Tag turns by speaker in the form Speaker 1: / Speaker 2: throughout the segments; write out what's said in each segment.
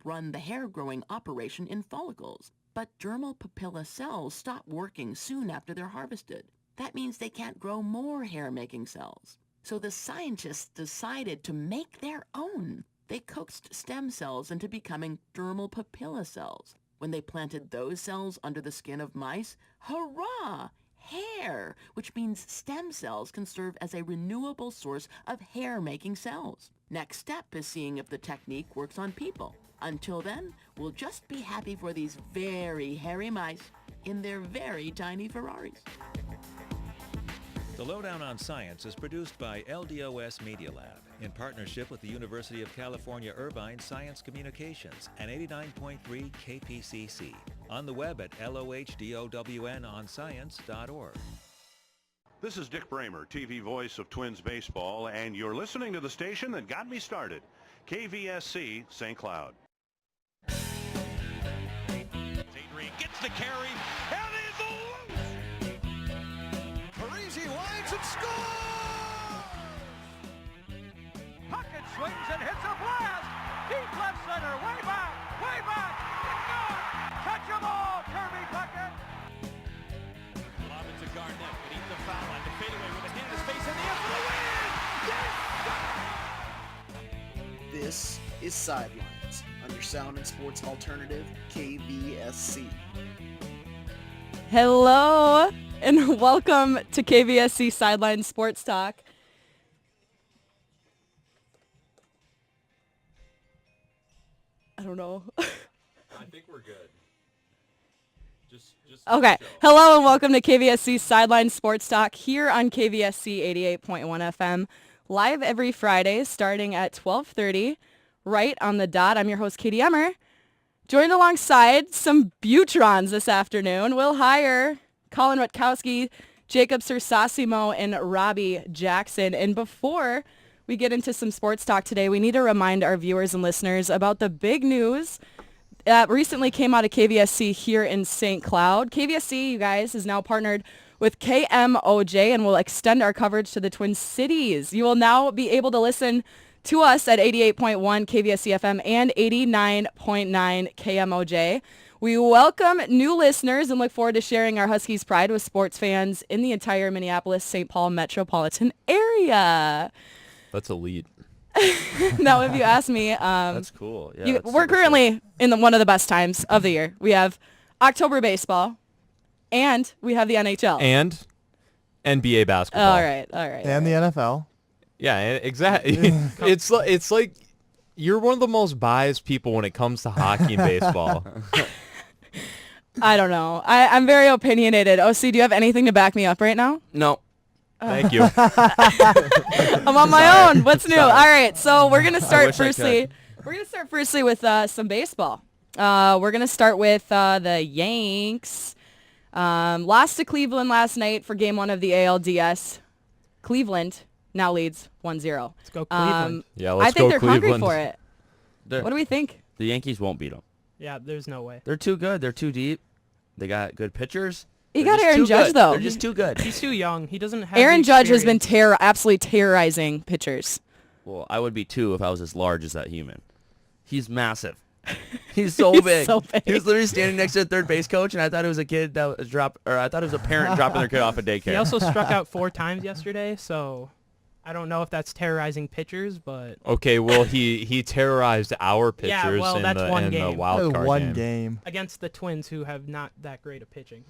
Speaker 1: Run the hair-growing operation in follicles, but dermal papilla cells stop working soon after they're harvested. That means they can't grow more hair-making cells. So the scientists decided to make their own. They coaxed stem cells into becoming dermal papilla cells. When they planted those cells under the skin of mice, hurrah! Hair, which means stem cells can serve as a renewable source of hair-making cells. Next step is seeing if the technique works on people. Until then, we'll just be happy for these very hairy mice in their very tiny Ferraris.
Speaker 2: The Lowdown on Science is produced by LDOS Media Lab in partnership with the University of California Irvine Science Communications and 89.3 KPCC. On the web at LOHDOWNonscience.org.
Speaker 3: This is Dick Bramer, TV voice of Twins Baseball, and you're listening to the station that got me started, KVSC St. Cloud.
Speaker 4: Gets the carry, and he's loose! Parisi winds and scores! Puckett swings and hits a blast! Deep left center, way back, gone! Touchable, Kirby Puckett! Lob it to Garnett, beneath the foul line, to fade away with a hand in his face, and the end for the win! Yes!
Speaker 5: This is Sidelines on your sound and sports alternative, KVSC.
Speaker 6: Hello, and welcome to KVSC Sidelines Sports Talk. I don't know.
Speaker 7: I think we're good. Just
Speaker 6: okay. Hello, and welcome to KVSC Sidelines Sports Talk here on KVSC 88.1 FM. Live every Friday starting at 12:30, right on the dot. I'm your host, Katie Emmer. Joined alongside some Butrons this afternoon. Will Heyer, Colin Rutkowski, Jacob Sersasimo, and Robbie Jackson. And before we get into some sports talk today, we need to remind our viewers and listeners about the big news that recently came out of KVSC here in St. Cloud. KVSC, you guys, is now partnered with KMOJ and will extend our coverage to the Twin Cities. You will now be able to listen to us at 88.1 KVSC FM and 89.9 KMOJ. We welcome new listeners and look forward to sharing our Huskies pride with sports fans in the entire Minneapolis-St. Paul metropolitan area.
Speaker 7: That's elite.
Speaker 6: Now, if you ask me,
Speaker 7: that's cool. Yeah,
Speaker 6: we're currently in one of the best times of the year. We have October baseball, and we have the NHL.
Speaker 7: And NBA basketball.
Speaker 6: All right.
Speaker 8: And the NFL.
Speaker 7: Yeah, exactly. it's like you're one of the most biased people when it comes to hockey and baseball.
Speaker 6: I don't know. I'm very opinionated. OC, do you have anything to back me up right now?
Speaker 9: No.
Speaker 7: Thank you.
Speaker 6: I'm on my own. What's new? All right, so we're gonna start firstly. We're gonna start firstly with some baseball. We're gonna start with the Yanks. Lost to Cleveland last night for Game 1 of the ALDS. Cleveland now leads 1-0.
Speaker 9: Let's go Cleveland.
Speaker 7: Yeah, let's
Speaker 6: I think
Speaker 7: go
Speaker 6: they're
Speaker 7: Cleveland.
Speaker 6: hungry for it. What do we think?
Speaker 9: The Yankees won't beat them.
Speaker 10: Yeah, there's no way.
Speaker 9: They're too good. They're too deep. They got good pitchers.
Speaker 6: You got Aaron Judge, though.
Speaker 9: They're just too good.
Speaker 10: He's too young. He doesn't have
Speaker 6: Aaron
Speaker 10: the
Speaker 6: Judge has been
Speaker 10: experience.
Speaker 6: absolutely terrorizing pitchers.
Speaker 9: Well, I would be too if I was as large as that human. He's massive. He's so big.
Speaker 6: So big.
Speaker 9: He was literally standing next to the third base coach, and I thought it was a kid that was I thought it was a parent dropping their kid off at daycare.
Speaker 10: He also struck out 4 times yesterday, so I don't know if that's terrorizing pitchers, but
Speaker 7: Okay, well he terrorized our pitchers
Speaker 10: Yeah, well,
Speaker 7: in,
Speaker 10: that's
Speaker 7: the,
Speaker 10: one
Speaker 7: in the
Speaker 10: game.
Speaker 7: wild card
Speaker 8: One game.
Speaker 10: against the Twins, who have not that great of pitching.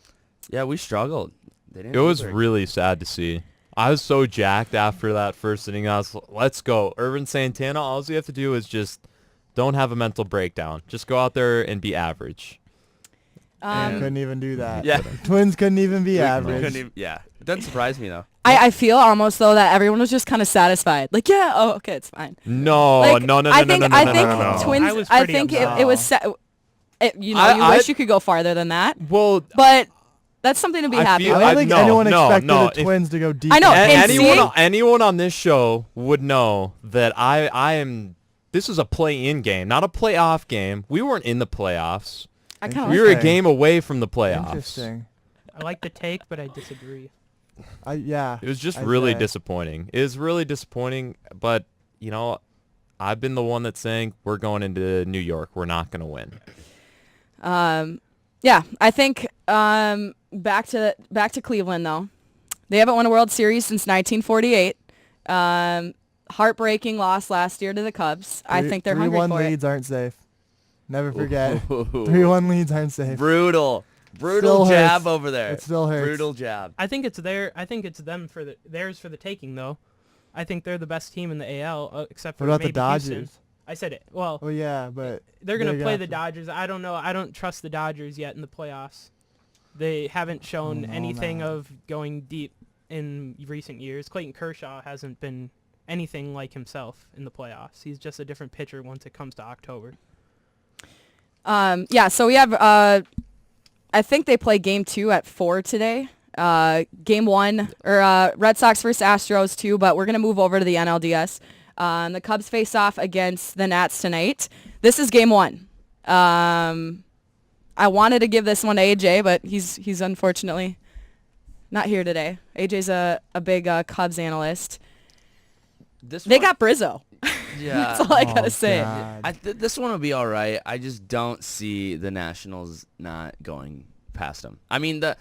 Speaker 9: Yeah, we struggled. They didn't
Speaker 7: It
Speaker 9: do
Speaker 7: was
Speaker 9: very
Speaker 7: really sad to see. I was so jacked after that first inning. I was, let's go. Irvin Santana, all you have to do is just don't have a mental breakdown. Just go out there and be average.
Speaker 8: Couldn't even do that.
Speaker 9: Yeah.
Speaker 8: Twins couldn't even be average.
Speaker 9: It doesn't surprise me though.
Speaker 6: I feel almost though that everyone was just kind of satisfied. Like, yeah, oh, okay, it's fine.
Speaker 7: No,
Speaker 6: Like,
Speaker 7: no.
Speaker 6: I think
Speaker 7: No.
Speaker 6: Twins.
Speaker 10: I was
Speaker 6: I
Speaker 10: pretty
Speaker 6: think
Speaker 10: upset.
Speaker 6: it was. You
Speaker 7: I
Speaker 6: wish you could go farther than that.
Speaker 7: Well,
Speaker 6: But that's something to be
Speaker 7: I
Speaker 6: happy
Speaker 7: feel-
Speaker 6: with.
Speaker 8: I don't think
Speaker 7: no,
Speaker 8: anyone
Speaker 7: no,
Speaker 8: expected
Speaker 7: no,
Speaker 8: the
Speaker 7: if-
Speaker 8: Twins to go deep.
Speaker 6: I know, and
Speaker 7: anyone on this show would know that I am. This is a play-in game, not a playoff game. We weren't in the playoffs.
Speaker 6: I kind
Speaker 7: We
Speaker 6: of.
Speaker 7: were a
Speaker 8: Okay.
Speaker 7: game away from the playoffs.
Speaker 8: Interesting.
Speaker 10: I like the take, but I disagree.
Speaker 8: Yeah.
Speaker 7: It was just
Speaker 8: I'd
Speaker 7: really
Speaker 8: say.
Speaker 7: disappointing. It was really disappointing, but I've been the one that's saying we're going into New York. We're not going to win.
Speaker 6: Yeah, I think back to Cleveland though. They haven't won a World Series since 1948. Heartbreaking loss last year to the Cubs. I think they're hungry
Speaker 8: 3-1
Speaker 6: for
Speaker 8: leads aren't safe. Never forget.
Speaker 9: Ooh.
Speaker 8: 3-1 leads aren't safe.
Speaker 9: Brutal
Speaker 8: Still
Speaker 9: jab
Speaker 8: hurts.
Speaker 9: over there.
Speaker 8: It still hurts.
Speaker 9: Brutal jab.
Speaker 10: I think it's them theirs for the taking though. I think they're the best team in the AL except for
Speaker 8: What about
Speaker 10: maybe
Speaker 8: the Dodgers?
Speaker 10: Houston. I said it. Well,
Speaker 8: Oh yeah, but
Speaker 10: they're going to play the
Speaker 8: to-
Speaker 10: Dodgers. I don't know. I don't trust the Dodgers yet in the playoffs. They haven't shown anything of going deep in recent years. Clayton Kershaw hasn't been anything like himself in the playoffs. He's just a different pitcher once it comes to October.
Speaker 6: Yeah, so we have I think they play game 2 at 4 today. Game 1 or Red Sox versus Astros 2, but we're going to move over to the NLDS. The Cubs face off against the Nats tonight. This is game 1. I wanted to give this one to AJ, but he's unfortunately not here today. AJ's a big Cubs analyst. They got Brizzo.
Speaker 9: Yeah.
Speaker 6: That's all I got to say.
Speaker 8: God.
Speaker 9: This one will be all right. I just don't see the Nationals not going past them. I mean, the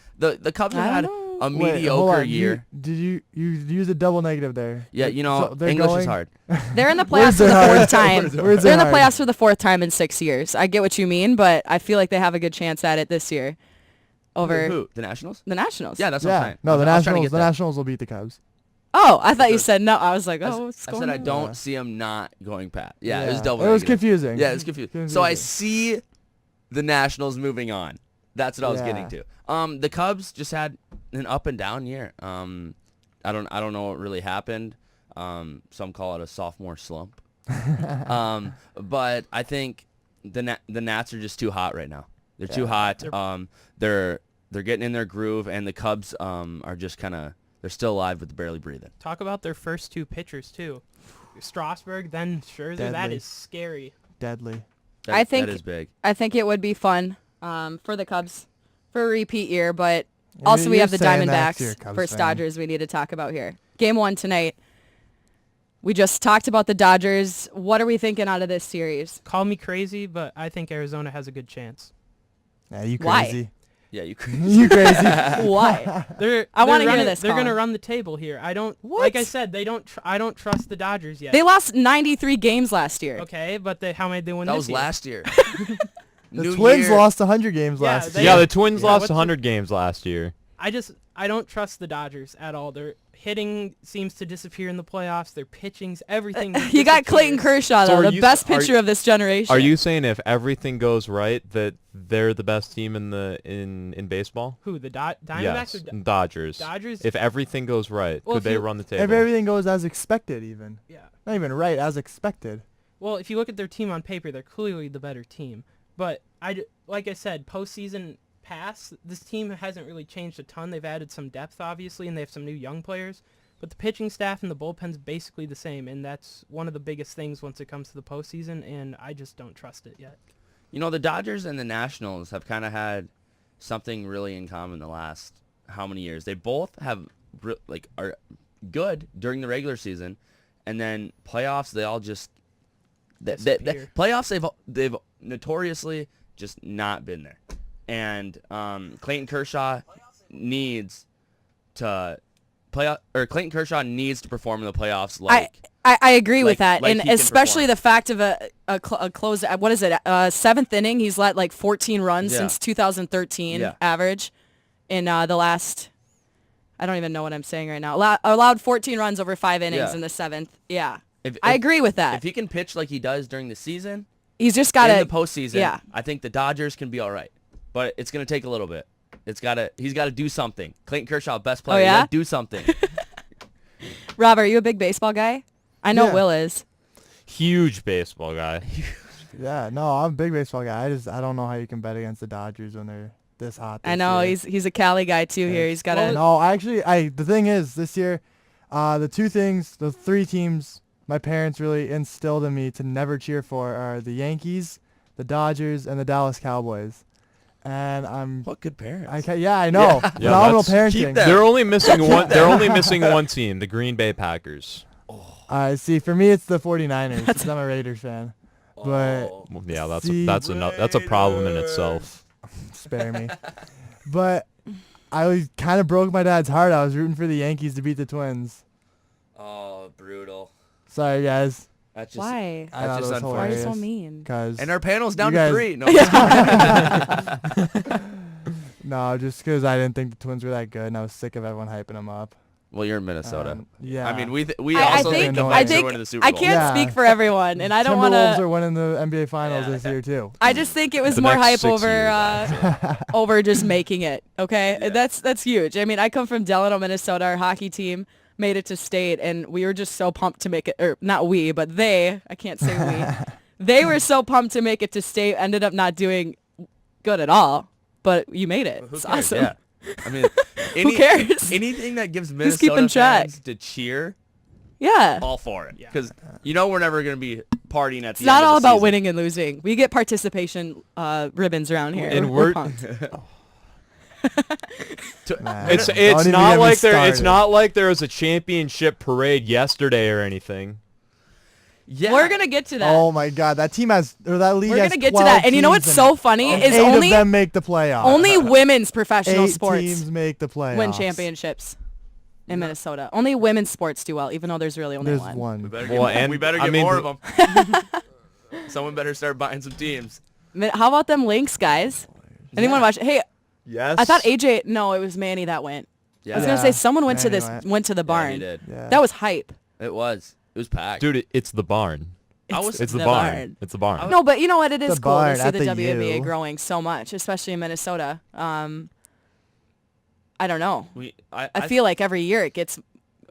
Speaker 9: Cubs have
Speaker 6: I
Speaker 9: had
Speaker 6: don't
Speaker 9: a
Speaker 8: Wait, hold
Speaker 9: mediocre
Speaker 8: on.
Speaker 9: year.
Speaker 8: Did you use a double negative there?
Speaker 9: Yeah,
Speaker 8: So they're
Speaker 9: English
Speaker 8: going-
Speaker 9: is hard.
Speaker 6: They're in the
Speaker 8: Where's
Speaker 6: playoffs for
Speaker 8: their
Speaker 6: the
Speaker 8: heart?
Speaker 6: fourth time.
Speaker 8: Where's
Speaker 6: They're in the
Speaker 8: their heart?
Speaker 6: playoffs for the 4th time in 6 years. I get what you mean, but I feel like they have a good chance at it this year over
Speaker 9: Who? The Nationals?
Speaker 6: the Nationals.
Speaker 9: Yeah, that's what I'm
Speaker 8: Yeah.
Speaker 9: saying.
Speaker 8: No, the
Speaker 9: I was trying to
Speaker 8: Nationals.
Speaker 9: get
Speaker 8: The
Speaker 9: that.
Speaker 8: Nationals will beat the Cubs.
Speaker 6: Oh, I thought you
Speaker 9: said-
Speaker 6: said no. I was like,
Speaker 9: I
Speaker 6: oh, what's
Speaker 9: said
Speaker 6: going
Speaker 9: I
Speaker 6: on?
Speaker 9: don't see them not going past. Yeah, it was double.
Speaker 8: It was
Speaker 9: negative.
Speaker 8: confusing.
Speaker 9: Yeah, it's confusing. So I see the Nationals moving on. That's what I was getting to. The Cubs just had an up and down year. I don't know what really happened. Some call it a sophomore slump. But I think the Nats are just too hot right now. They're too hot. They're getting in their groove, and the Cubs are just kind of they're still alive but barely breathing.
Speaker 10: Talk about their first 2 pitchers too. Strasburg, then Scherzer. That
Speaker 8: Deadly.
Speaker 10: is scary.
Speaker 8: Deadly.
Speaker 6: I think
Speaker 9: that is big.
Speaker 6: I think it would be fun for the Cubs for a repeat year, but also we
Speaker 8: you're
Speaker 6: have the
Speaker 8: saying that 'cause you're a
Speaker 6: Diamondbacks
Speaker 8: Cubs
Speaker 6: versus
Speaker 8: fan.
Speaker 6: Dodgers we need to talk about here. Game 1 tonight. We just talked about the Dodgers. What are we thinking out of this series?
Speaker 10: Call me crazy, but I think Arizona has a good chance.
Speaker 8: Yeah, you
Speaker 6: Why?
Speaker 8: crazy.
Speaker 9: Yeah, you
Speaker 8: You crazy.
Speaker 6: Why?
Speaker 10: I
Speaker 6: wanna hear this,
Speaker 10: They're going to
Speaker 6: Colin.
Speaker 10: run the table here. I don't.
Speaker 6: What?
Speaker 10: Like I said, they don't. I don't trust the Dodgers yet.
Speaker 6: They lost 93 games last year.
Speaker 10: Okay, but how many did they win
Speaker 9: that
Speaker 10: this
Speaker 9: was
Speaker 10: year?
Speaker 9: last year.
Speaker 8: The
Speaker 9: New
Speaker 8: Twins
Speaker 9: year.
Speaker 8: lost 100 games
Speaker 10: Yeah,
Speaker 8: last
Speaker 10: they-
Speaker 8: year.
Speaker 7: Yeah, the Twins lost
Speaker 10: what's the-
Speaker 7: 100 games last year.
Speaker 10: I don't trust the Dodgers at all. Their hitting seems to disappear in the playoffs. Their pitching's everything.
Speaker 6: You got Clayton
Speaker 10: disappears.
Speaker 6: Kershaw,
Speaker 7: So
Speaker 6: though,
Speaker 7: are
Speaker 6: the
Speaker 7: you-
Speaker 6: best
Speaker 7: are-
Speaker 6: pitcher of this generation.
Speaker 7: Are you saying if everything goes right that they're the best team in baseball?
Speaker 10: Who, the Diamondbacks?
Speaker 7: Yes,
Speaker 10: Or
Speaker 7: Dodgers.
Speaker 10: Dodgers?
Speaker 7: If everything goes right,
Speaker 10: Well,
Speaker 7: could
Speaker 10: if
Speaker 7: they
Speaker 10: you-
Speaker 7: run the table?
Speaker 8: If everything goes as expected, even.
Speaker 10: Yeah.
Speaker 8: Not even right, as expected.
Speaker 10: Well, if you look at their team on paper, they're clearly the better team. But like I said, postseason pass, this team hasn't really changed a ton. They've added some depth, obviously, and they have some new young players. But the pitching staff and the bullpen's basically the same, and that's one of the biggest things once it comes to the postseason, and I just don't trust it yet.
Speaker 9: You know, the Dodgers and the Nationals have kind of had something really in common the last how many years? They both have are good during the regular season, and then playoffs they all just the playoffs they've notoriously just not been there. And Clayton Kershaw needs to Clayton Kershaw needs to perform in the playoffs
Speaker 6: I agree with that,
Speaker 9: like
Speaker 6: and
Speaker 9: he can
Speaker 6: especially
Speaker 9: perform.
Speaker 6: the fact of a close. What is it? 7th inning. He's let like 14 runs
Speaker 9: Yeah.
Speaker 6: since 2013
Speaker 9: Yeah.
Speaker 6: average. In the last, I don't even know what I'm saying right now. Allowed 14 runs over 5 innings
Speaker 9: Yeah.
Speaker 6: in the 7th. Yeah,
Speaker 9: If-
Speaker 6: I
Speaker 9: if-
Speaker 6: agree with that.
Speaker 9: If he can pitch like he does during the season,
Speaker 6: He's just got
Speaker 9: in
Speaker 6: to.
Speaker 9: the postseason,
Speaker 6: Yeah.
Speaker 9: I think the Dodgers can be all right. but it's going to take a little bit. He's got to do something. Clayton Kershaw, best player.
Speaker 6: Oh, yeah?
Speaker 9: You gotta do something.
Speaker 6: Rob, are you a big baseball guy? I know
Speaker 8: Yeah.
Speaker 6: Will is.
Speaker 7: Huge baseball guy.
Speaker 8: Yeah, no, I'm a big baseball guy. I don't know how you can bet against the Dodgers when they're this hot.
Speaker 6: I
Speaker 8: this
Speaker 6: know
Speaker 8: year.
Speaker 6: he's a Cali guy too. Here, he's got a.
Speaker 8: No, the thing is, this year, the three teams my parents really instilled in me to never cheer for are the Yankees, the Dodgers, and the Dallas Cowboys. And I'm.
Speaker 9: What good parents.
Speaker 8: I know.
Speaker 7: Yeah,
Speaker 8: Phenomenal
Speaker 7: that's-
Speaker 9: Keep
Speaker 8: parenting.
Speaker 9: that.
Speaker 7: They're only missing one. They're only missing one team, the Green Bay Packers.
Speaker 8: See, for me, it's the 49ers because I'm a Raiders fan. But
Speaker 9: Oh.
Speaker 7: Yeah,
Speaker 8: See,
Speaker 7: that's a problem in itself.
Speaker 8: spare me. But I kind of broke my dad's heart. I was rooting for the Yankees to beat the Twins.
Speaker 9: Oh, brutal.
Speaker 8: Sorry, guys.
Speaker 9: That's just,
Speaker 6: Why?
Speaker 8: I
Speaker 9: That's
Speaker 8: thought
Speaker 9: just
Speaker 8: it was
Speaker 6: Why are you so
Speaker 8: hilarious.
Speaker 6: mean?
Speaker 8: Cause
Speaker 9: And our panel's down
Speaker 8: You
Speaker 9: to
Speaker 8: guys-
Speaker 9: 3. No,
Speaker 8: no, just because I didn't think the Twins were that good, and I was sick of everyone hyping them up.
Speaker 9: well, you're in Minnesota.
Speaker 8: Yeah.
Speaker 9: I mean, we
Speaker 6: I
Speaker 9: also
Speaker 6: think
Speaker 9: think the
Speaker 8: I
Speaker 9: Bucks are
Speaker 6: think-
Speaker 9: winning the Super
Speaker 6: I
Speaker 9: Bowl.
Speaker 6: can't
Speaker 8: Yeah.
Speaker 6: speak for everyone, and I don't want
Speaker 8: Timberwolves
Speaker 6: to.
Speaker 8: are winning the NBA Finals this year too.
Speaker 6: I just think it was
Speaker 7: The
Speaker 6: more
Speaker 7: next
Speaker 6: hype
Speaker 7: 6
Speaker 6: over
Speaker 7: years, actually.
Speaker 6: over just making it. Okay, that's huge. I mean, I come from Delano, Minnesota. Our hockey team made it to state, and we were just so pumped to make it. Or not we, but they. I can't say we. They were so pumped to make it to state. Ended up not doing good at all, but you made it.
Speaker 9: Who
Speaker 6: It's
Speaker 9: cares?
Speaker 6: awesome.
Speaker 9: Yeah. I mean,
Speaker 6: Who cares?
Speaker 9: Anything that gives
Speaker 6: keeping
Speaker 9: Minnesota
Speaker 6: track?
Speaker 9: fans to cheer,
Speaker 6: Yeah.
Speaker 9: all for it.
Speaker 10: Yeah.
Speaker 9: Because we're never going to be partying at the
Speaker 6: It's
Speaker 9: end
Speaker 6: not
Speaker 9: of
Speaker 6: all
Speaker 9: the
Speaker 6: about
Speaker 9: season.
Speaker 6: winning and losing. We get participation ribbons around here.
Speaker 7: And
Speaker 6: we're
Speaker 7: we're-
Speaker 6: pumped.
Speaker 8: Nah,
Speaker 7: It's
Speaker 8: don't
Speaker 7: it's
Speaker 8: even
Speaker 7: not
Speaker 8: get me
Speaker 7: like it's
Speaker 8: started.
Speaker 7: not like there was a championship parade yesterday or anything.
Speaker 9: Yeah.
Speaker 6: We're gonna get to that.
Speaker 8: Oh my God, that team has that league
Speaker 6: We're
Speaker 8: has
Speaker 6: gonna get to
Speaker 8: 12
Speaker 6: that. And you know what's
Speaker 8: teams in
Speaker 6: so
Speaker 8: it.
Speaker 6: funny
Speaker 8: And
Speaker 6: is
Speaker 8: 8
Speaker 6: only
Speaker 8: of them make the playoffs.
Speaker 6: only women's professional
Speaker 8: 8
Speaker 6: sports
Speaker 8: teams make the playoffs.
Speaker 6: win championships in Minnesota. Only women's sports do well, even though there's really only
Speaker 8: There's
Speaker 6: one.
Speaker 9: We
Speaker 8: one.
Speaker 9: better
Speaker 7: Well,
Speaker 9: get,
Speaker 7: and
Speaker 9: we better
Speaker 7: I
Speaker 9: get
Speaker 7: mean,
Speaker 9: more of them. Someone better start buying some teams.
Speaker 6: How about them Lynx guys? Anyone watch? Hey,
Speaker 7: Yes.
Speaker 6: I thought AJ. No, it was Manny that went.
Speaker 9: Yeah,
Speaker 6: I was gonna say someone went to
Speaker 8: Manny
Speaker 6: this
Speaker 8: went.
Speaker 6: went to the
Speaker 9: Yeah,
Speaker 6: barn.
Speaker 9: he did.
Speaker 8: Yeah.
Speaker 6: That was hype.
Speaker 9: It was packed.
Speaker 7: Dude, it's the barn. It's the
Speaker 6: the
Speaker 7: barn.
Speaker 6: barn.
Speaker 7: It's the barn.
Speaker 6: No, but you know what? It is
Speaker 8: The
Speaker 6: cool to
Speaker 8: barn
Speaker 6: see
Speaker 8: at
Speaker 6: the
Speaker 8: the
Speaker 6: WNBA
Speaker 8: U.
Speaker 6: growing so much, especially in Minnesota. I don't know. I feel like every year it gets,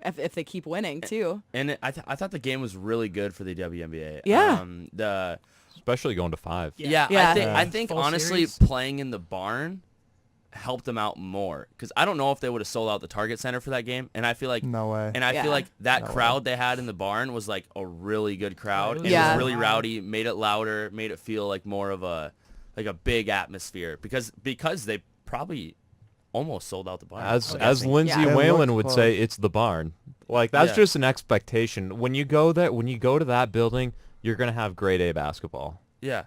Speaker 6: if they keep winning too.
Speaker 9: And I thought the game was really good for the WNBA.
Speaker 6: Yeah.
Speaker 7: Especially going to 5.
Speaker 9: Yeah,
Speaker 6: Yeah.
Speaker 9: I think
Speaker 10: Full
Speaker 9: honestly
Speaker 10: series.
Speaker 9: playing in the barn helped them out more because I don't know if they would have sold out the Target Center for that game, and I feel like
Speaker 8: No way.
Speaker 6: Yeah.
Speaker 9: feel like that
Speaker 8: No
Speaker 9: crowd they had in the barn was like a really good crowd. And
Speaker 6: Yeah.
Speaker 9: It was really rowdy, made it louder, made it feel like more of a big atmosphere because they probably almost sold out the barn.
Speaker 7: As
Speaker 9: I'm
Speaker 7: as
Speaker 9: guessing.
Speaker 7: Lindsey
Speaker 6: Yeah.
Speaker 8: It
Speaker 7: Whalen
Speaker 8: looked
Speaker 7: would say,
Speaker 8: close.
Speaker 7: it's the barn. Like that's
Speaker 9: Yeah.
Speaker 7: just an expectation. When you go to that building, you're gonna have grade A basketball.
Speaker 9: Yeah,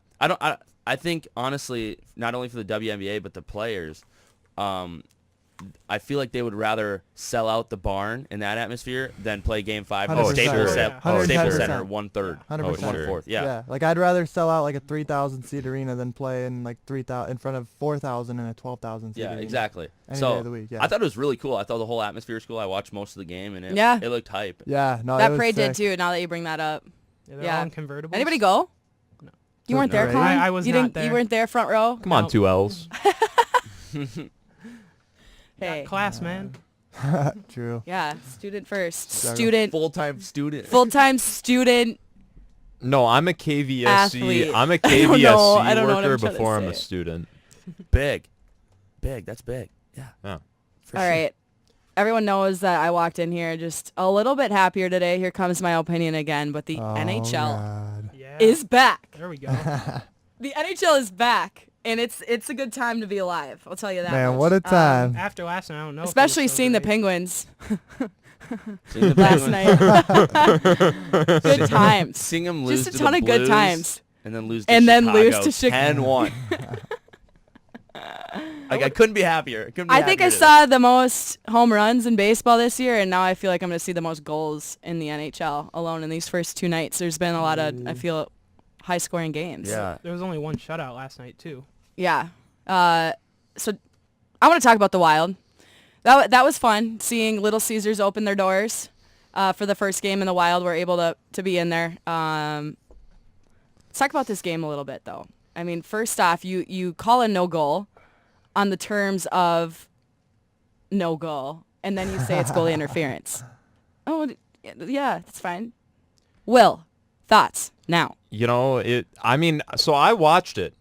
Speaker 9: I think honestly, not only for the WNBA but the players, I feel like they would rather sell out the barn in that atmosphere than play Game 5 at
Speaker 8: 100%.
Speaker 9: Staples
Speaker 7: sure.
Speaker 9: Center,
Speaker 8: 110%.
Speaker 9: 1/3,
Speaker 8: 100%.
Speaker 9: 1/4. Yeah.
Speaker 8: Like I'd rather sell out like a 3,000 seat arena than play in like 3,000 in front of 4,000 in a 12,000 seat
Speaker 9: Yeah,
Speaker 8: arena.
Speaker 9: exactly.
Speaker 8: Any
Speaker 9: So
Speaker 8: day of the week, yeah.
Speaker 9: I thought it was really cool. I thought the whole atmosphere was cool. I watched most of the game and
Speaker 6: Yeah.
Speaker 9: it looked hype.
Speaker 8: Yeah, no, it
Speaker 6: That
Speaker 8: was
Speaker 6: parade did
Speaker 8: sick.
Speaker 6: too. Now that you bring that up,
Speaker 10: Yeah, they're
Speaker 6: Yeah.
Speaker 10: all in convertibles.
Speaker 6: anybody go?
Speaker 10: No.
Speaker 6: You weren't there,
Speaker 8: Alright.
Speaker 6: Colin?
Speaker 10: I was
Speaker 6: you
Speaker 10: not
Speaker 6: didn't,
Speaker 10: there.
Speaker 6: You weren't there, front row.
Speaker 7: Come on,
Speaker 10: No.
Speaker 7: 2 L's.
Speaker 6: Hey,
Speaker 10: Class, man.
Speaker 8: True.
Speaker 6: yeah, student first,
Speaker 8: Struggle.
Speaker 6: student,
Speaker 9: Full-time student.
Speaker 6: full-time student.
Speaker 7: No, I'm a KVSC.
Speaker 6: Athlete.
Speaker 7: I'm a
Speaker 6: I don't
Speaker 7: KVSC
Speaker 6: know- I don't know what I'm
Speaker 7: worker
Speaker 6: trying to
Speaker 7: before I'm a
Speaker 6: say.
Speaker 7: student.
Speaker 9: Big. That's big. Yeah.
Speaker 7: Yeah.
Speaker 9: For
Speaker 6: All
Speaker 9: sure.
Speaker 6: right. Everyone knows that I walked in here just a little bit happier today. Here comes my opinion again, but the
Speaker 8: Oh,
Speaker 6: NHL
Speaker 8: God.
Speaker 10: Yeah.
Speaker 6: is back.
Speaker 10: There we go.
Speaker 6: The NHL is back, and it's a good time to be alive. I'll tell you that.
Speaker 8: Man,
Speaker 6: much.
Speaker 8: what a time.
Speaker 10: After last night, I don't know. if it was
Speaker 6: Especially
Speaker 10: so
Speaker 6: seeing the
Speaker 10: great.
Speaker 6: Penguins
Speaker 9: Seeing the
Speaker 6: last
Speaker 9: Penguins-
Speaker 6: night. Good times.
Speaker 9: Seeing them lose
Speaker 6: Just a
Speaker 9: to
Speaker 6: ton
Speaker 9: the
Speaker 6: of good
Speaker 9: Blues
Speaker 6: times.
Speaker 9: and then lose to
Speaker 6: And
Speaker 9: Chicago.
Speaker 6: then lose to Chicago.
Speaker 9: 10-1. Like I couldn't be happier.
Speaker 6: I think I saw the most home runs in baseball this year, and now I feel like I'm going to see the most goals in the NHL alone in these first 2 nights. There's been a lot of, I feel, high-scoring games.
Speaker 9: Yeah.
Speaker 10: There was only one shutout last night too.
Speaker 6: Yeah. So I want to talk about the Wild. That was fun, seeing Little Caesars open their doors for the first game in the Wild. We're able to be in there. Let's talk about this game a little bit, though. I mean, first off, you call a no goal on the terms of no goal, and then you say it's goalie interference. Oh, yeah, that's fine. Will, thoughts now?
Speaker 7: You know, so I watched it.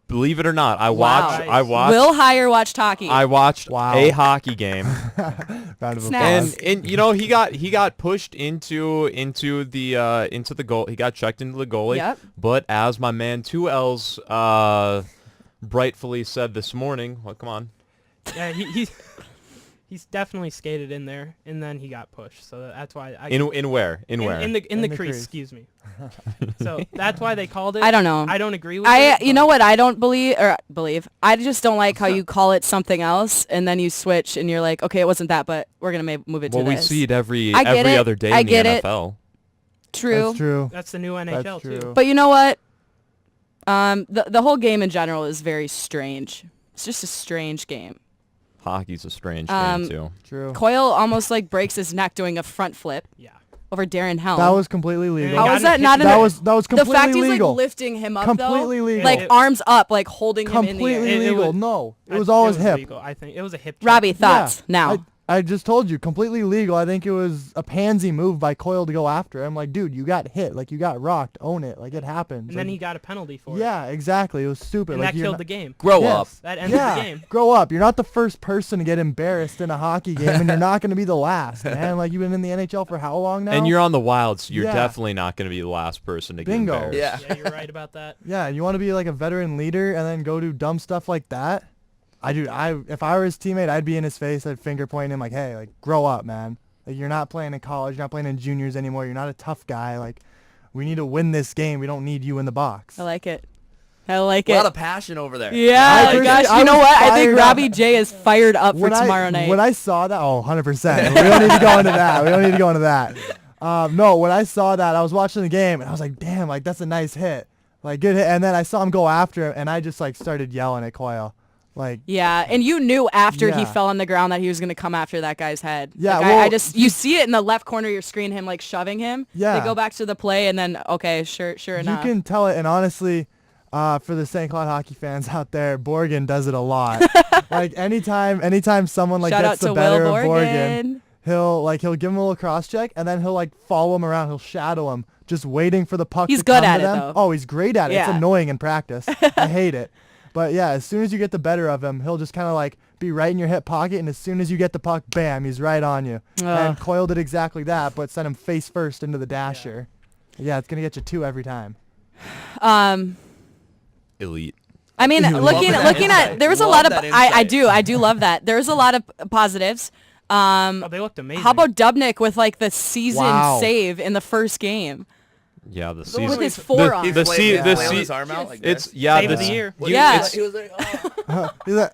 Speaker 7: Believe it or not, I watched.
Speaker 6: Will Heyer watched hockey.
Speaker 7: I watched a hockey game.
Speaker 8: Round of
Speaker 6: Snaps.
Speaker 8: applause.
Speaker 7: And you know, he got pushed into the goal. He got checked into the goalie.
Speaker 6: Yep.
Speaker 7: But as my man 2Ls rightfully said this morning, well, come on.
Speaker 10: Yeah, he's definitely skated in there, and then he got pushed. So that's why
Speaker 7: In where? In where?
Speaker 10: In the crease,
Speaker 8: crease.
Speaker 10: excuse me. So that's why they called it.
Speaker 6: I don't know.
Speaker 10: I don't agree with it.
Speaker 6: You know what I don't believe. I just don't like how you call it something else, and then you switch, and you're like, okay, it wasn't that, but we're gonna move it to
Speaker 7: Well,
Speaker 6: this.
Speaker 7: we see it every
Speaker 6: it.
Speaker 7: other day
Speaker 6: I
Speaker 7: in the
Speaker 6: get it.
Speaker 7: NFL.
Speaker 6: True.
Speaker 8: That's true.
Speaker 10: That's the new NHL
Speaker 8: That's
Speaker 10: too.
Speaker 8: true.
Speaker 6: But you know what? The whole game in general is very strange. It's just a strange game.
Speaker 7: Hockey's a strange game too.
Speaker 8: True.
Speaker 6: Coyle almost like breaks his neck doing a front flip
Speaker 10: Yeah.
Speaker 6: over Darren Helm.
Speaker 8: That was completely legal.
Speaker 6: How
Speaker 10: got
Speaker 6: is that
Speaker 10: him
Speaker 6: not in
Speaker 8: that
Speaker 6: the,
Speaker 8: was
Speaker 6: the
Speaker 8: completely
Speaker 6: fact he's
Speaker 8: legal.
Speaker 6: like lifting him up
Speaker 8: Completely
Speaker 6: though?
Speaker 8: legal.
Speaker 6: Like arms up, like holding him in the
Speaker 8: Completely
Speaker 6: air.
Speaker 8: legal.
Speaker 10: was-
Speaker 8: No, it was all his hip.
Speaker 10: Legal. I think it was a hip check.
Speaker 6: Robbie, thoughts
Speaker 8: Yeah,
Speaker 6: now?
Speaker 8: I just told you, completely legal. I think it was a pansy move by Coyle to go after him. Like, dude, you got hit. Like, you got rocked. Own it. Like, it happens.
Speaker 10: And then
Speaker 8: Like,
Speaker 10: he got a penalty for it.
Speaker 8: yeah, exactly. It was stupid.
Speaker 10: And
Speaker 8: like,
Speaker 10: that
Speaker 8: you're
Speaker 10: killed
Speaker 8: not-
Speaker 10: the game.
Speaker 9: Grow
Speaker 8: Yes.
Speaker 9: up.
Speaker 10: That ended
Speaker 8: Yeah,
Speaker 10: the game.
Speaker 8: grow up. You're not the first person to get embarrassed in a hockey game, and you're not going to be the last, man. Like, you've been in the NHL for how long now?
Speaker 7: And you're on the Wild, so you're
Speaker 8: Yeah.
Speaker 7: definitely not going to be the last person to
Speaker 8: Bingo.
Speaker 7: get embarrassed.
Speaker 9: Yeah.
Speaker 10: Yeah, you're right about that.
Speaker 8: Yeah, you want to be like a veteran leader and then go do dumb stuff like that? If I were his teammate, I'd be in his face, I'd finger point him like, hey, like, grow up, man. Like, you're not playing in college, you're not playing in juniors anymore, you're not a tough guy. Like, we need to win this game. We don't need you in the box.
Speaker 6: I like it. I like
Speaker 9: A
Speaker 6: it.
Speaker 9: lot of passion over there.
Speaker 6: Yeah,
Speaker 8: I
Speaker 6: gosh,
Speaker 8: was
Speaker 6: you know what? I think
Speaker 8: fired up.
Speaker 6: Robbie J is fired up for tomorrow night.
Speaker 8: When I saw that, 100%. We don't need to go into that. We don't need to go into that. No, when I saw that, I was watching the game, and I was like, damn, like, that's a nice hit. Like, good hit. And then I saw him go after him, and I just, like, started yelling at Coyle. Like,
Speaker 6: Yeah, and you knew after he
Speaker 8: Yeah.
Speaker 6: fell on the ground that he was going to come after that guy's head.
Speaker 8: Yeah,
Speaker 6: Like,
Speaker 8: well,
Speaker 6: you see it in the left corner of your screen, him like shoving him.
Speaker 8: Yeah.
Speaker 6: They go back to the play, and then, okay, sure
Speaker 8: you
Speaker 6: enough.
Speaker 8: can tell it, and honestly, for the St. Cloud hockey fans out there, Borgen does it a lot. Like, anytime someone, like,
Speaker 6: Shout out
Speaker 8: gets
Speaker 6: to
Speaker 8: the better
Speaker 6: Will
Speaker 8: of
Speaker 6: Borgen.
Speaker 8: Borgen, he'll give him a little cross check, and then he'll, like, follow him around. He'll shadow him, just waiting for the puck
Speaker 6: He's
Speaker 8: to
Speaker 6: good
Speaker 8: come
Speaker 6: at
Speaker 8: to
Speaker 6: it,
Speaker 8: them.
Speaker 6: though.
Speaker 8: Oh, he's great at it.
Speaker 6: Yeah.
Speaker 8: It's annoying in practice. I hate it. But, yeah, as soon as you get the better of him, he'll just kind of, like, be right in your hip pocket, and as soon as you get the puck, bam, he's right on you. And Coyle did exactly that, but sent him face first into the dasher. Yeah, it's going to get you 2 every time.
Speaker 7: Elite.
Speaker 6: I mean, looking
Speaker 9: that
Speaker 6: at
Speaker 9: insight.
Speaker 6: there was a
Speaker 9: Love
Speaker 6: lot of
Speaker 9: that
Speaker 6: I
Speaker 9: insight.
Speaker 6: do love that. There was a lot of positives.
Speaker 10: Oh, they looked amazing.
Speaker 6: How about Dubnyk with like the season
Speaker 8: Wow.
Speaker 6: save in the first game
Speaker 7: Yeah, the
Speaker 6: with
Speaker 7: season.
Speaker 6: his forearm?
Speaker 7: the se- the
Speaker 9: Flailed
Speaker 7: se-
Speaker 9: his arm out like
Speaker 7: It's
Speaker 9: this.
Speaker 7: yeah.
Speaker 10: Save of
Speaker 7: the-
Speaker 10: the year.
Speaker 7: you-
Speaker 6: Yeah.
Speaker 7: it's-
Speaker 9: He was like, oh.
Speaker 8: He's like,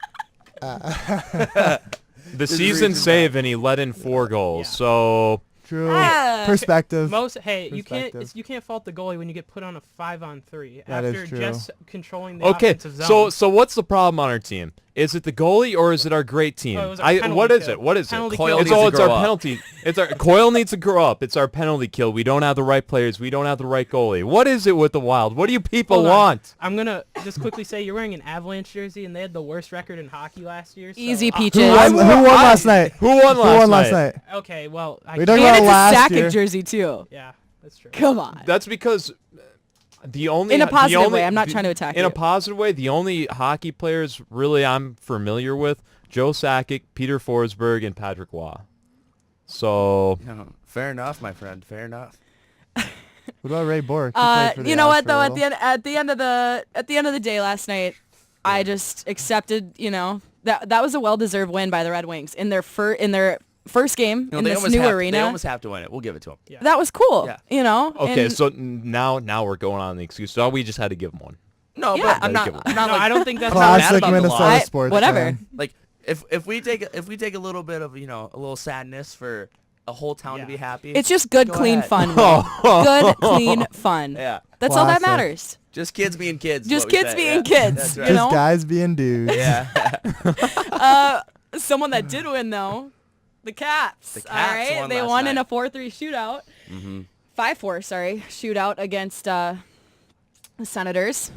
Speaker 7: the season save, and he let in 4 goals. So
Speaker 8: true.
Speaker 6: Ah.
Speaker 8: Perspective.
Speaker 10: You can't fault the goalie when you get put on a 5-on-3
Speaker 8: That is
Speaker 10: after
Speaker 8: true.
Speaker 10: just controlling the
Speaker 7: okay,
Speaker 10: offensive zone.
Speaker 7: so what's the problem on our team? Is it the goalie or is it our great team?
Speaker 10: Oh, it was our penalty
Speaker 7: What is
Speaker 10: kill.
Speaker 7: it? What is
Speaker 10: Penalty
Speaker 7: it?
Speaker 10: kill.
Speaker 7: It's
Speaker 9: Coyle needs to
Speaker 7: our
Speaker 9: grow up.
Speaker 7: penalty. It's our Coyle needs to grow up. It's our penalty kill. We don't have the right players. We don't have the right goalie. What is it with the Wild? What do you people
Speaker 10: Hold on.
Speaker 7: want?
Speaker 10: I'm gonna just quickly say you're wearing an Avalanche jersey, and they had the worst record in hockey last year. So,
Speaker 6: Easy
Speaker 8: Who
Speaker 6: peaches.
Speaker 8: won last night?
Speaker 7: Who won last night?
Speaker 10: Okay, well,
Speaker 8: We don't
Speaker 6: And
Speaker 8: about
Speaker 6: it's
Speaker 8: last
Speaker 6: a
Speaker 8: year.
Speaker 6: Sakic jersey too.
Speaker 10: yeah, that's true.
Speaker 6: Come on.
Speaker 7: That's because the only
Speaker 6: In a
Speaker 7: the
Speaker 6: positive
Speaker 7: only-
Speaker 6: way. I'm not trying to attack
Speaker 7: In
Speaker 6: you.
Speaker 7: a positive way, the only hockey players really I'm familiar with: Joe Sakic, Peter Forsberg, and Patrick Waugh. So
Speaker 9: Yeah, fair enough, my friend. Fair enough.
Speaker 8: What about Ray Bork? He played for the
Speaker 6: You know
Speaker 8: Avs
Speaker 6: what
Speaker 8: for a
Speaker 6: though?
Speaker 8: little.
Speaker 6: At the end of the day last night, I just accepted. You know that was a well-deserved win by the Red Wings in their first game in
Speaker 9: they
Speaker 6: this
Speaker 9: almost
Speaker 6: new
Speaker 9: have, They
Speaker 6: arena.
Speaker 9: almost have to win it. We'll give it to them.
Speaker 10: Yeah.
Speaker 6: That was cool.
Speaker 9: Yeah.
Speaker 6: You know.
Speaker 7: okay,
Speaker 6: and
Speaker 7: so now we're going on the excuse. So we just had to give them one.
Speaker 9: No,
Speaker 6: Yeah.
Speaker 9: but I'm not. I'm not
Speaker 10: No,
Speaker 9: like,
Speaker 10: I don't think that's
Speaker 9: I'm not mad
Speaker 8: Classic
Speaker 9: about the
Speaker 8: Minnesota
Speaker 9: loss.
Speaker 8: sports
Speaker 6: whatever.
Speaker 8: fan.
Speaker 9: Like if we take a little bit of a little sadness for a whole town to
Speaker 10: Yeah.
Speaker 9: be happy.
Speaker 6: it's just good,
Speaker 9: Go
Speaker 6: clean
Speaker 9: ahead.
Speaker 6: fun. Will. Good, clean fun.
Speaker 9: Yeah.
Speaker 6: That's all that
Speaker 8: Classic.
Speaker 6: matters.
Speaker 9: Just kids being kids. is
Speaker 6: Just
Speaker 9: what we
Speaker 6: kids
Speaker 9: say.
Speaker 6: being
Speaker 9: Yeah.
Speaker 6: kids.
Speaker 9: That's
Speaker 6: You
Speaker 9: right.
Speaker 6: know?
Speaker 8: Just guys being dudes.
Speaker 9: Yeah.
Speaker 6: Someone that did win though, the Caps.
Speaker 9: The
Speaker 6: All
Speaker 9: Caps
Speaker 6: right,
Speaker 9: won
Speaker 6: they
Speaker 9: last
Speaker 6: won in
Speaker 9: night.
Speaker 6: a 4-3 shootout. 5-4, sorry, shootout against the Senators.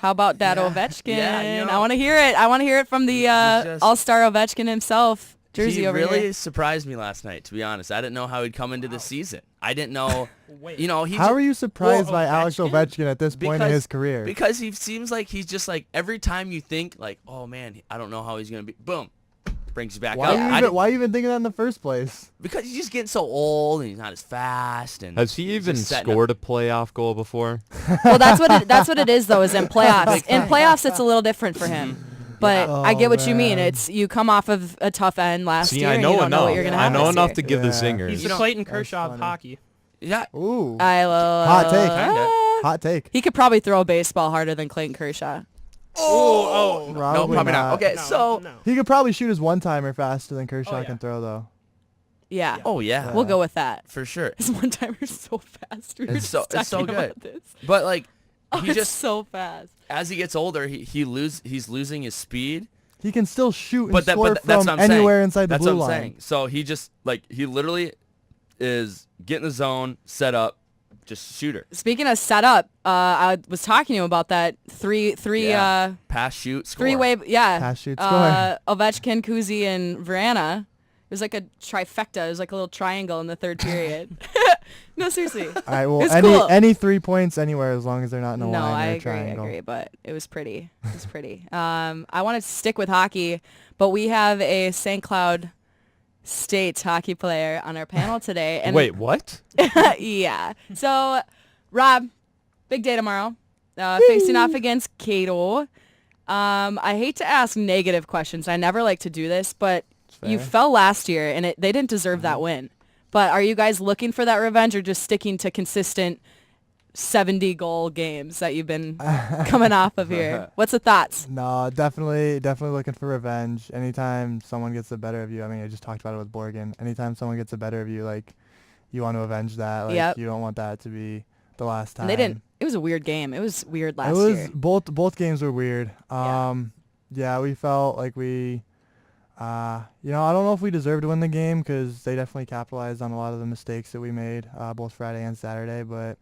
Speaker 6: How about that
Speaker 9: Yeah.
Speaker 6: Ovechkin?
Speaker 9: Yeah, you know-
Speaker 6: I want to hear it. I want to hear it from the
Speaker 9: just-
Speaker 6: all-star Ovechkin himself. Jersey
Speaker 9: he
Speaker 6: over
Speaker 9: really
Speaker 6: here.
Speaker 9: surprised me last night, to be honest. I didn't know how he'd come into the season. I didn't know,
Speaker 10: Wait.
Speaker 9: he
Speaker 8: How are you surprised
Speaker 10: Well,
Speaker 8: by Alex
Speaker 10: Ovechkin?
Speaker 8: Ovechkin at this point in
Speaker 9: Because-
Speaker 8: his career?
Speaker 9: Because he seems like he's just like, every time you think like, oh man, I don't know how he's going to be, boom, brings you back
Speaker 8: Why,
Speaker 9: up.
Speaker 8: why are you even thinking that in the first place?
Speaker 9: Because he's just getting so old and he's not as fast. And
Speaker 7: Has he
Speaker 9: he's
Speaker 7: even
Speaker 9: just setting up-
Speaker 7: scored a playoff goal before?
Speaker 6: Well, that's what it is though. Is in playoffs. In playoffs, it's a little different for him. But I get what you mean.
Speaker 8: man.
Speaker 6: It's you come off of a tough end last
Speaker 7: See,
Speaker 6: year,
Speaker 7: I
Speaker 6: and
Speaker 7: know
Speaker 6: you don't
Speaker 7: enough.
Speaker 6: know what you're gonna
Speaker 7: I
Speaker 6: have
Speaker 7: know
Speaker 6: this
Speaker 7: enough
Speaker 6: year.
Speaker 7: to give the
Speaker 8: Yeah.
Speaker 7: zingers.
Speaker 10: He's
Speaker 9: You
Speaker 10: the
Speaker 9: know-
Speaker 10: Clayton
Speaker 8: That's
Speaker 10: Kershaw of
Speaker 8: funny.
Speaker 10: hockey.
Speaker 9: Yeah.
Speaker 8: Ooh.
Speaker 6: Hot
Speaker 8: take.
Speaker 9: Kinda.
Speaker 8: Hot take.
Speaker 6: He could probably throw a baseball harder than Clayton Kershaw.
Speaker 10: Oh,
Speaker 9: No, probably not. Okay,
Speaker 10: no,
Speaker 9: so.
Speaker 10: no.
Speaker 8: He could probably shoot his one-timer faster than Kershaw
Speaker 10: yeah.
Speaker 8: can throw, though.
Speaker 6: Yeah.
Speaker 9: Oh, yeah.
Speaker 6: We'll go with that.
Speaker 9: For sure.
Speaker 6: His one-timer's so fast. We were
Speaker 9: It's so-
Speaker 6: just
Speaker 9: it's so
Speaker 6: talking
Speaker 9: good.
Speaker 6: about this.
Speaker 9: But, like,
Speaker 6: Oh,
Speaker 9: he
Speaker 6: it's
Speaker 9: just,
Speaker 6: so fast.
Speaker 9: as he gets older, he's losing his speed.
Speaker 8: He can still shoot and
Speaker 9: But,
Speaker 8: score
Speaker 9: that's
Speaker 8: from
Speaker 9: what I'm saying.
Speaker 8: anywhere inside the
Speaker 9: That's
Speaker 8: blue
Speaker 9: what I'm
Speaker 8: line.
Speaker 9: saying. So he just, like, he literally is getting the zone, set up, just shooter.
Speaker 6: Speaking of setup, I was talking to him about that three
Speaker 9: Pass, shoot, score.
Speaker 6: three-way, yeah.
Speaker 8: Pass, shoot, score.
Speaker 6: Ovechkin, Kuzi, and Vrana. It was like a trifecta. It was like a little triangle in the third period. No, seriously.
Speaker 8: All right, well,
Speaker 6: It's cool.
Speaker 8: any 3 points anywhere as long as they're not in a
Speaker 6: No,
Speaker 8: line
Speaker 6: I
Speaker 8: or a
Speaker 6: agree,
Speaker 8: triangle.
Speaker 6: but it was pretty. It was pretty. I want to stick with hockey, but we have a St. Cloud State hockey player on our panel today. And
Speaker 7: Wait, what?
Speaker 6: yeah. So, Rob, big day tomorrow. Facing off against Cato. I hate to ask negative questions. I never like to do this, but you
Speaker 8: fair.
Speaker 6: fell last year, and they didn't deserve that win. But are you guys looking for that revenge or just sticking to consistent 70-goal games that you've been coming off of here? What's the thoughts?
Speaker 8: No, definitely looking for revenge. Anytime someone gets the better of you, I mean, I just talked about it with Borgen. Anytime someone gets the better of you, like, you want to avenge that. Like,
Speaker 6: Yep.
Speaker 8: you don't want that to be the last time.
Speaker 6: And they didn't. It was a weird game. It was weird last
Speaker 8: It was
Speaker 6: year.
Speaker 8: both games were weird.
Speaker 6: Yeah.
Speaker 8: Yeah, we felt like we, I don't know if we deserved to win the game because they definitely capitalized on a lot of the mistakes that we made both Friday and Saturday. But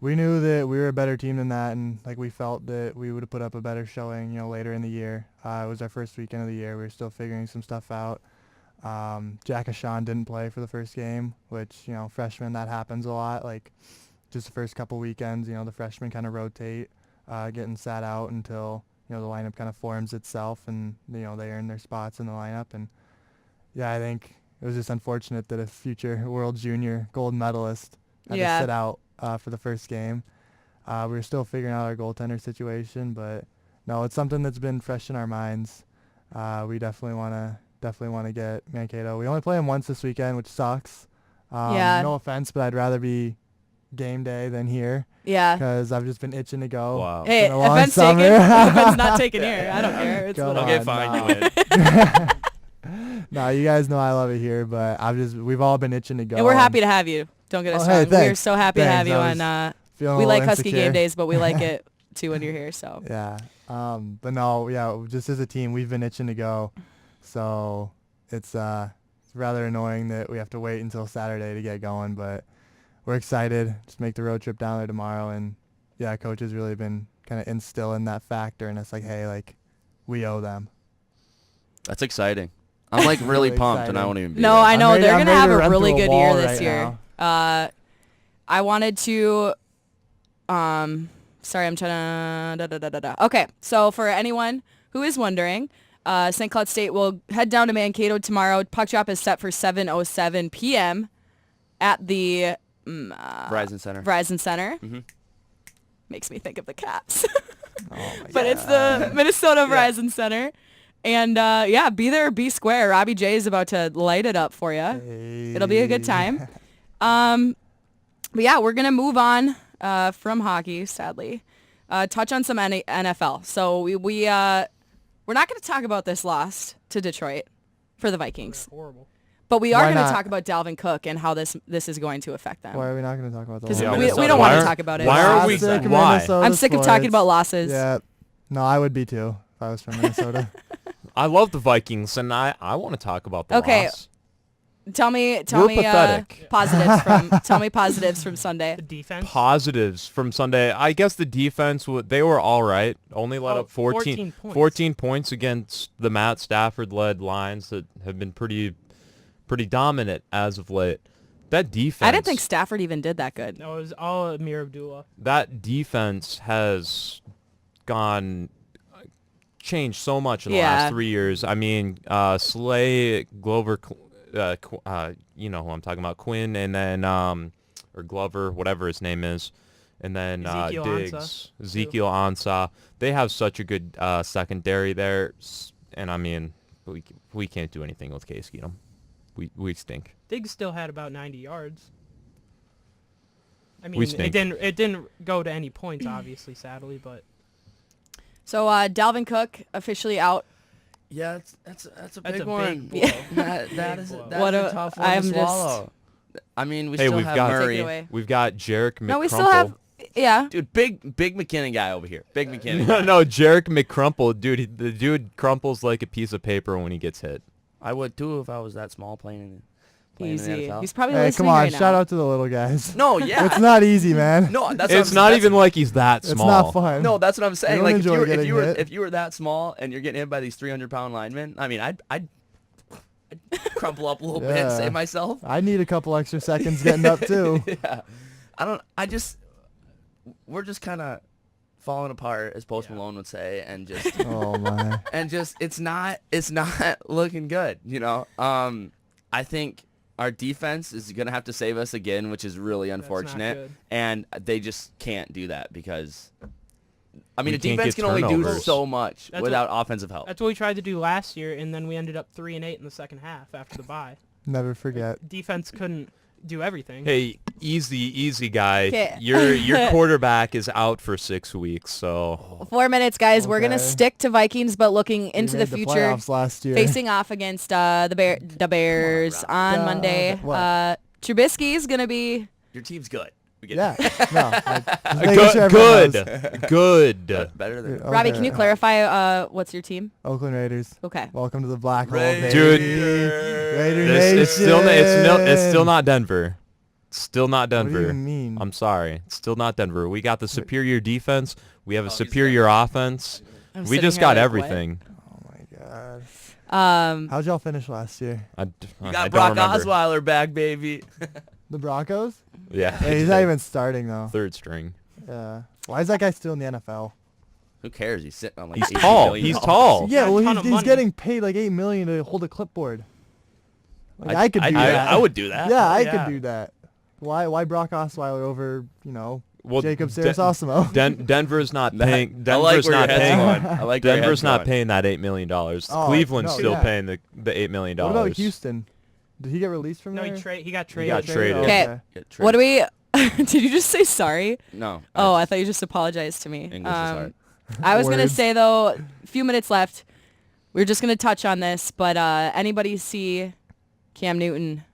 Speaker 8: we knew that we were a better team than that, and like we felt that we would have put up a better showing, later in the year. It was our first weekend of the year. We were still figuring some stuff out. Jack Ashawn didn't play for the first game, which, freshmen, that happens a lot. Like, just the first couple weekends, the freshmen kind of rotate, getting sat out until, the lineup kind of forms itself and, they earn their spots in the lineup. And, yeah, I think it was just unfortunate that a future World Junior gold medalist had to sit out for the first game. We were still figuring out our goaltender situation, but, no, it's something that's been fresh in our minds. We definitely want to get Mankato. We only play them once this weekend, which sucks.
Speaker 6: Yeah.
Speaker 8: No offense, but I'd rather be game day than here
Speaker 6: Yeah.
Speaker 8: because I've just been itching to go.
Speaker 7: Wow.
Speaker 6: Hey,
Speaker 8: been a long
Speaker 6: offense
Speaker 8: summer.
Speaker 6: taken. Offense not taken here. I don't care. It's
Speaker 8: Come
Speaker 6: whatever.
Speaker 9: Okay, fine,
Speaker 8: no.
Speaker 9: you win.
Speaker 8: No, you guys know I love it here, but we've all been itching to go.
Speaker 6: And we're happy to have you. Don't get us
Speaker 8: Oh, hey,
Speaker 6: wrong. We're
Speaker 8: thanks.
Speaker 6: so happy to have you
Speaker 8: Thanks.
Speaker 6: on.
Speaker 8: Feeling a
Speaker 6: We
Speaker 8: little
Speaker 6: like Husky
Speaker 8: insecure.
Speaker 6: game days, but we like it too when you're here. So
Speaker 8: Yeah. But no, yeah, just as a team, we've been itching to go. So it's rather annoying that we have to wait until Saturday to get going, but we're excited. Just make the road trip down there tomorrow. And yeah, coach has really been kind of instilling that factor. And it's like, hey, like, we owe them.
Speaker 9: That's exciting. I'm like really
Speaker 8: Really
Speaker 9: pumped, and I
Speaker 8: exciting.
Speaker 9: won't even be
Speaker 6: no,
Speaker 9: there.
Speaker 6: I know
Speaker 8: ready-
Speaker 6: they're
Speaker 8: I'm
Speaker 6: gonna
Speaker 8: ready
Speaker 6: have
Speaker 8: to
Speaker 6: a
Speaker 8: run
Speaker 6: really
Speaker 8: through a
Speaker 6: good year
Speaker 8: wall
Speaker 6: this
Speaker 8: right
Speaker 6: year. I wanted to. Sorry, I'm trying to. Okay, so for anyone who is wondering, St. Cloud State will head down to Mankato tomorrow. Puck drop is set for 7:07 p.m. at the
Speaker 9: Verizon Center.
Speaker 6: Verizon Center.
Speaker 9: Mhm.
Speaker 6: Makes me think of the Caps.
Speaker 8: Oh my
Speaker 6: But it's the Minnesota Verizon Center. And, be there or be square. Robbie J is about to light it up for you. It'll be a good time. But, yeah, we're going to move on from hockey, sadly. Touch on some NFL. So we're not going to talk about this loss to Detroit for the Vikings.
Speaker 10: Horrible.
Speaker 6: But we are
Speaker 8: Why
Speaker 6: going to
Speaker 8: not?
Speaker 6: talk about Dalvin Cook and how this is going to affect them.
Speaker 8: Why are we not going to talk about the
Speaker 6: 'Cause
Speaker 8: Lions?
Speaker 6: we
Speaker 9: Minnesota.
Speaker 6: don't want
Speaker 7: Why
Speaker 6: to
Speaker 7: are-
Speaker 6: talk about it.
Speaker 7: why are we-
Speaker 8: Classic
Speaker 7: why?
Speaker 8: Minnesota
Speaker 6: I'm sick of talking
Speaker 8: sports.
Speaker 6: about losses.
Speaker 8: Yeah. No, I would be too if I was from Minnesota.
Speaker 7: I love the Vikings, and I want to talk about the
Speaker 6: Okay.
Speaker 7: loss.
Speaker 6: Tell me
Speaker 7: pathetic.
Speaker 6: positives from Sunday.
Speaker 10: The defense.
Speaker 7: Positives from Sunday. I guess the defense, they were all right. Only let up 14 points against the Matt Stafford-led lines that have been pretty dominant as of late. That defense.
Speaker 6: I didn't think Stafford even did that good.
Speaker 10: No, it was all Amir Abdullah.
Speaker 7: That defense has changed so much in the last 3 years. I mean, Slay, Glover, you know who I'm talking about, Quinn, and then or Glover, whatever his name is, and then Diggs, Ezekiel Ansah. They have such a good secondary there, and I mean, we can't do anything with Case Keenum. We stink.
Speaker 10: Diggs still had about 90 yards. I mean,
Speaker 7: We stink.
Speaker 10: it didn't go to any points, obviously, sadly, but.
Speaker 6: So Dalvin Cook officially out.
Speaker 9: Yeah, that's a
Speaker 10: That's
Speaker 9: big
Speaker 10: a
Speaker 9: one.
Speaker 10: big blow.
Speaker 9: That is
Speaker 6: What
Speaker 9: a
Speaker 6: a-
Speaker 9: tough one
Speaker 6: I'm
Speaker 9: to
Speaker 6: just-
Speaker 9: swallow. I mean, we
Speaker 7: Hey,
Speaker 9: still
Speaker 7: we've
Speaker 9: have
Speaker 7: got-
Speaker 6: Take it
Speaker 9: Murray.
Speaker 6: away.
Speaker 7: We've got Jarek McCrumple.
Speaker 6: No, we still have. Yeah.
Speaker 9: Dude, big McKinnon guy over here. Big McKinnon guy.
Speaker 7: No, Jarek McCrumple, dude. The dude crumples like a piece of paper when he gets hit.
Speaker 9: I would too if I was that small playing in the
Speaker 6: Easy.
Speaker 9: NFL.
Speaker 6: He's probably
Speaker 8: Hey,
Speaker 6: listening
Speaker 8: come on,
Speaker 6: right now.
Speaker 8: shout out to the little guys.
Speaker 9: No, yeah.
Speaker 8: It's not easy, man.
Speaker 9: No, that's
Speaker 7: It's not even like he's that
Speaker 8: It's
Speaker 7: small.
Speaker 8: not fun.
Speaker 9: No, that's what I'm saying.
Speaker 8: don't
Speaker 9: Like
Speaker 8: enjoy getting hit.
Speaker 9: if you were that small and you're getting hit by these 300-pound linemen, I mean, I'd crumple up a little bit and
Speaker 8: Yeah.
Speaker 9: save myself.
Speaker 8: I need a couple extra seconds getting up too.
Speaker 9: Yeah. We're just kind of falling apart, as Post Malone would say, and just
Speaker 8: Oh my.
Speaker 9: it's not looking good, you know. I think our defense is gonna have to save us again, which is really unfortunate,
Speaker 10: good.
Speaker 9: and they just can't do that because, I mean,
Speaker 7: We
Speaker 9: a
Speaker 7: can't
Speaker 9: defense
Speaker 7: get
Speaker 9: can only do
Speaker 7: turnovers.
Speaker 9: so much
Speaker 10: That's
Speaker 9: without offensive help.
Speaker 10: That's what we tried to do last year, and then we ended up 3-8 in the second half after the bye.
Speaker 8: Never forget.
Speaker 10: Defense couldn't do everything.
Speaker 7: Hey, easy guy.
Speaker 6: Okay.
Speaker 7: Your quarterback is out for 6 weeks, so
Speaker 6: 4 minutes, guys. We're gonna
Speaker 8: Okay.
Speaker 6: stick to Vikings, but looking into
Speaker 8: We
Speaker 6: the
Speaker 8: made
Speaker 6: future,
Speaker 8: playoffs last year.
Speaker 6: facing off against the Bears on Monday.
Speaker 8: What?
Speaker 6: Trubisky's gonna be.
Speaker 9: Your team's good. We get
Speaker 8: Yeah. No. Just making sure everyone knows.
Speaker 7: good.
Speaker 9: better than
Speaker 6: Robbie,
Speaker 8: Okay.
Speaker 6: can you clarify what's your team?
Speaker 8: Oakland Raiders.
Speaker 6: Okay.
Speaker 8: Welcome to the black hole,
Speaker 9: Raiders.
Speaker 8: baby.
Speaker 7: Dude,
Speaker 8: Raider
Speaker 7: It's still not Denver. Still not
Speaker 8: What do
Speaker 7: Denver.
Speaker 8: you mean?
Speaker 7: I'm sorry. It's still not Denver. We got the superior defense. We have a superior offense.
Speaker 6: I'm
Speaker 7: We
Speaker 6: sitting
Speaker 7: just
Speaker 6: here
Speaker 7: got
Speaker 6: like,
Speaker 7: everything.
Speaker 8: Oh my god.
Speaker 6: What?
Speaker 8: How'd y'all finish last year?
Speaker 7: I
Speaker 9: You
Speaker 7: don't
Speaker 9: got Brock
Speaker 7: remember.
Speaker 9: Osweiler back, baby.
Speaker 8: The Broncos?
Speaker 7: Yeah.
Speaker 8: Hey, he's not even starting though.
Speaker 7: third string.
Speaker 8: Yeah. Why is that guy still in the NFL?
Speaker 9: Who cares? He's sitting on like
Speaker 7: He's
Speaker 9: $80
Speaker 7: tall.
Speaker 9: million.
Speaker 7: He's tall.
Speaker 8: Yeah,
Speaker 10: got a
Speaker 8: well,
Speaker 10: ton of
Speaker 8: he's
Speaker 10: money.
Speaker 8: getting paid like $8 million to hold a clipboard. Like, I could do that.
Speaker 9: I would do that.
Speaker 8: Yeah, I
Speaker 10: Yeah.
Speaker 8: could do that. Why Brock Osweiler over,
Speaker 7: Well,
Speaker 8: Jacob
Speaker 7: Den-
Speaker 8: Sarasosimo?
Speaker 7: Denver's not paying.
Speaker 9: I like
Speaker 7: Denver's
Speaker 9: where your
Speaker 7: not
Speaker 9: head's
Speaker 7: paying.
Speaker 9: going. I like where your
Speaker 7: Denver's
Speaker 9: head's
Speaker 7: not
Speaker 9: going.
Speaker 7: paying that $8 million.
Speaker 8: Oh,
Speaker 7: Cleveland's
Speaker 8: no,
Speaker 7: still
Speaker 8: yeah.
Speaker 7: paying the $8 million.
Speaker 8: What about Houston? Did he get released from
Speaker 10: No,
Speaker 8: there?
Speaker 10: he got
Speaker 7: He
Speaker 10: traded.
Speaker 7: got traded.
Speaker 6: Okay.
Speaker 9: Get
Speaker 6: What do
Speaker 9: traded.
Speaker 6: we? Did you just say sorry?
Speaker 9: No.
Speaker 6: Oh, I thought you just apologized to me.
Speaker 9: English is hard.
Speaker 6: I was gonna
Speaker 8: Words.
Speaker 6: say though, a few minutes left. We're just gonna touch on this, but anybody see Cam Newton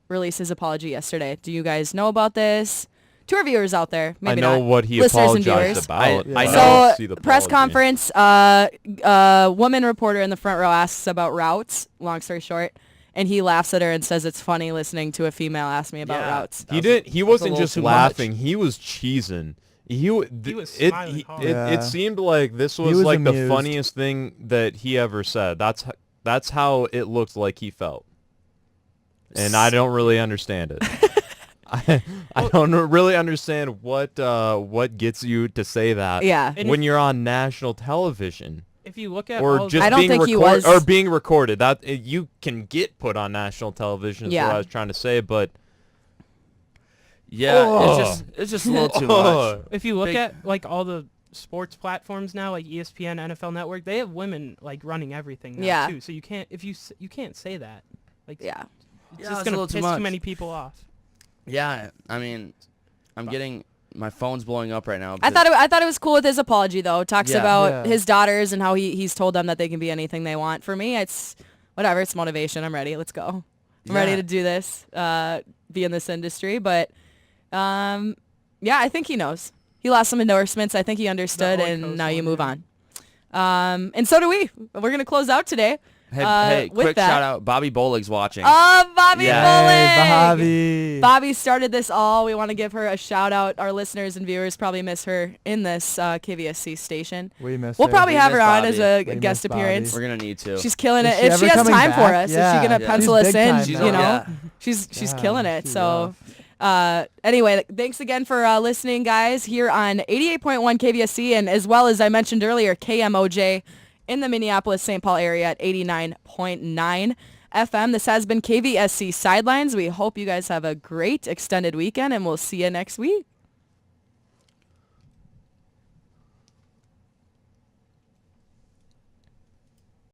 Speaker 6: release his apology yesterday? Do you guys know about this? To our viewers out there, maybe
Speaker 7: I know
Speaker 6: not.
Speaker 7: what he
Speaker 6: Listeners and
Speaker 7: apologized
Speaker 6: viewers.
Speaker 7: about.
Speaker 9: I
Speaker 6: So
Speaker 9: know.
Speaker 7: See the
Speaker 6: press
Speaker 7: apology.
Speaker 6: conference, woman reporter in the front row asks about routes. Long story short, and he laughs at her and says it's funny listening to a female ask me about
Speaker 9: Yeah.
Speaker 6: routes.
Speaker 7: He didn't. He wasn't
Speaker 9: little
Speaker 7: just
Speaker 9: too much.
Speaker 7: laughing. He was cheesing. He was
Speaker 10: smiling hard.
Speaker 8: Yeah.
Speaker 7: it seemed like this was,
Speaker 8: was
Speaker 7: like the
Speaker 8: amused.
Speaker 7: funniest thing that he ever said. That's how it looked like he felt. And I don't really understand it. I don't really understand what gets you to say that.
Speaker 6: Yeah.
Speaker 10: And
Speaker 7: when you're on national television
Speaker 10: If you look at
Speaker 7: or
Speaker 10: all
Speaker 7: just
Speaker 6: I don't
Speaker 7: being
Speaker 6: think he
Speaker 7: recorded
Speaker 6: was-
Speaker 7: or being recorded, that you can get put on national television. Is
Speaker 6: Yeah.
Speaker 7: what I was trying to say, but
Speaker 9: Yeah,
Speaker 7: Oh.
Speaker 9: it's just a little too much.
Speaker 10: if you look
Speaker 9: Big-
Speaker 10: at like all the sports platforms now, like ESPN, NFL Network, they have women like running everything now
Speaker 6: Yeah.
Speaker 10: too. So you can't you can't say that. Like
Speaker 6: Yeah.
Speaker 10: it's
Speaker 9: Yeah,
Speaker 10: just
Speaker 9: it's a
Speaker 10: gonna
Speaker 9: little
Speaker 10: piss
Speaker 9: too
Speaker 10: too
Speaker 9: much.
Speaker 10: many people off.
Speaker 9: Yeah, I mean, I'm getting my phone's blowing up right now.
Speaker 6: I thought it was cool with his apology though. Talks
Speaker 9: Yeah.
Speaker 6: about
Speaker 8: Yeah.
Speaker 6: his daughters and how he's told them that they can be anything they want. For me, it's whatever. It's motivation. I'm ready. Let's go. I'm ready
Speaker 9: Yeah.
Speaker 6: to do this. Be in this industry. But yeah, I think he knows. He lost some endorsements. I think he understood,
Speaker 10: The
Speaker 6: and
Speaker 10: Oikos
Speaker 6: now you
Speaker 10: one,
Speaker 6: move
Speaker 10: yeah.
Speaker 6: on. And so do we. We're gonna close out today.
Speaker 9: Hey,
Speaker 6: with
Speaker 9: quick
Speaker 6: that,
Speaker 9: shout out. Bobby Bolig's watching.
Speaker 6: Oh, Bobby
Speaker 9: Yeah.
Speaker 6: Bolig!
Speaker 8: Hey, Bobby.
Speaker 6: Bobby started this all. We want to give her a shout out. Our listeners and viewers probably miss her in this KVSC station.
Speaker 8: We miss
Speaker 6: We'll
Speaker 8: her.
Speaker 6: probably
Speaker 9: We
Speaker 6: have
Speaker 9: miss
Speaker 6: her on
Speaker 9: Bobby.
Speaker 6: as a
Speaker 8: We
Speaker 6: guest
Speaker 8: miss Bobby.
Speaker 6: appearance.
Speaker 9: We're going to need to.
Speaker 6: She's killing
Speaker 8: Is
Speaker 6: it.
Speaker 8: she
Speaker 6: If she
Speaker 8: ever
Speaker 6: has
Speaker 8: coming
Speaker 6: time
Speaker 8: back?
Speaker 6: for us,
Speaker 8: Yeah.
Speaker 6: if she's going to
Speaker 9: Yeah.
Speaker 6: pencil
Speaker 8: She's
Speaker 6: us
Speaker 8: big
Speaker 6: in,
Speaker 8: time
Speaker 9: She's
Speaker 8: now.
Speaker 6: you know,
Speaker 9: yeah.
Speaker 6: she's
Speaker 8: Yeah,
Speaker 6: killing it.
Speaker 8: she's
Speaker 6: So
Speaker 8: rough.
Speaker 6: anyway, thanks again for listening, guys, here on 88.1 KVSC, and as well as I mentioned earlier, KMOJ in the Minneapolis-St. Paul area at 89.9 FM. This has been KVSC Sidelines. We hope you guys have a great extended weekend, and we'll see you next week.